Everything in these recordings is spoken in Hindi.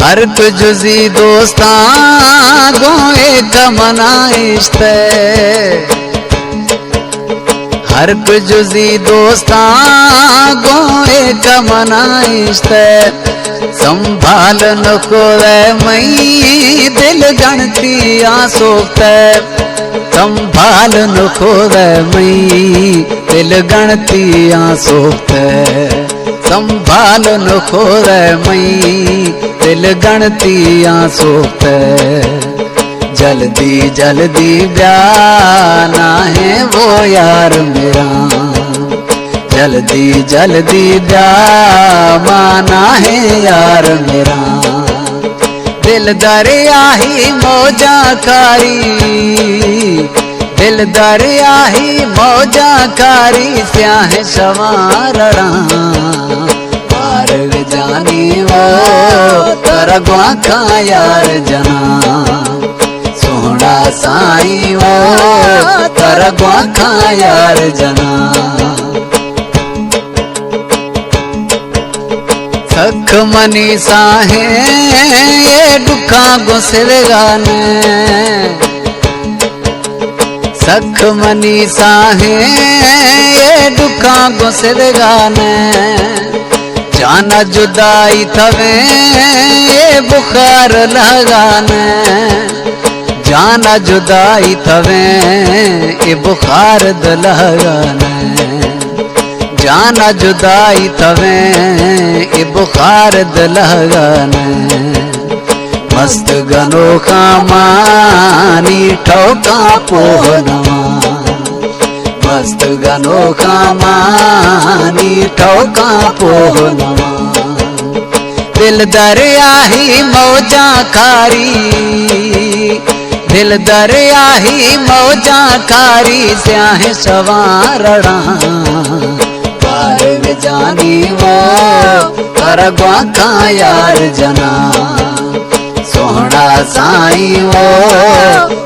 हर जुजी दोस्ता गोए कमनाइश्त हर जुजी दोस्ता गोए कमनाइश्त संभाल न खोवे मई दिल गणती आसोक्त संभाल न खोवे मई दिल गणती आसोक्त संभाल न खोवे मई दिल गणती आसोक्त जल्दी जल्दी ब्याना है वो यार मेरा जल्दी जल्दी माना है यार मेरा दिल दरिया ही मौजा कारी दिल दरिया ही मौजा कारी स्याह सवारड़ा मार्ग जानी वो तरगवा खा यार जना सोहना साई वो तरगवा खा यार जना सख मनी साहे ये दुखा गुसरगाने सख मनी साहे ये दुखा गुसरगाने जाना जुदाई थवे ये बुखार लगाने जाना जुदाई थवे ये बुखार लगाने जाना जुदाई तवे ए बुखार दलगाने मस्त गनो खामानी ठोका पोहनवा मस्त गनो खामानी ठोका पोहनवा दिल दरिया ही मौजा कारी दिल दरिया ही मौजा कारी स्याह सवारड़ा मार्ग जानी वो करगवा खा यार जना सोहना साई वो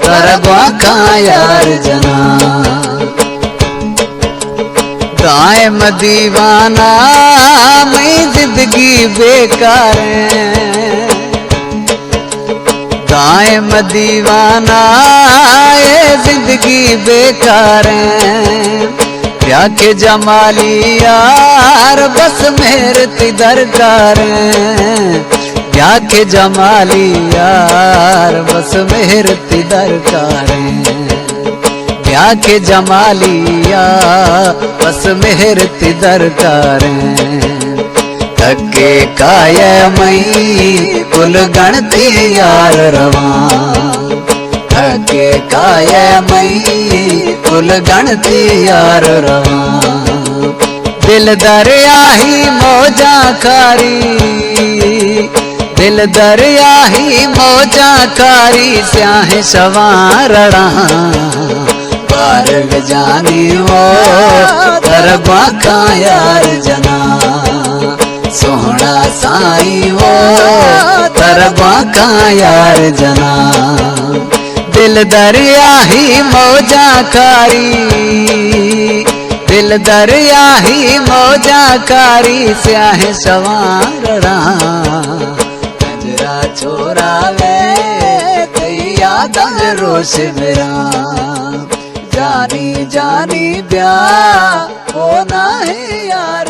करगवा खा यार जना दायम दीवाना मैं जिंदगी बेकार दायम दीवाना ये जिंदगी बेकार क्या के जमाली यार बस मेरे ती दरकार क्या के जमाली यार बस मेरे ती दरकार क्या के जमाली यार बस मेरे ती दरकार थके काय मई कुल गणती यार रवा थके काय मई कुल गणती यार रवा दिल दरिया ही मौजा कारी दिल दरिया ही मौजा कारी स्याह सवारड़ा मार्ग जानी वो तरगवा खा यार जना सोहना साई वो तरगवा खा यार जना दिल दरिया ही मौजा कारी दिल दरिया ही मौजा कारी स्याह सवारड़ा नजरा छोरावे याद रोश मेरा जानी जानी ब्याह होना है यार।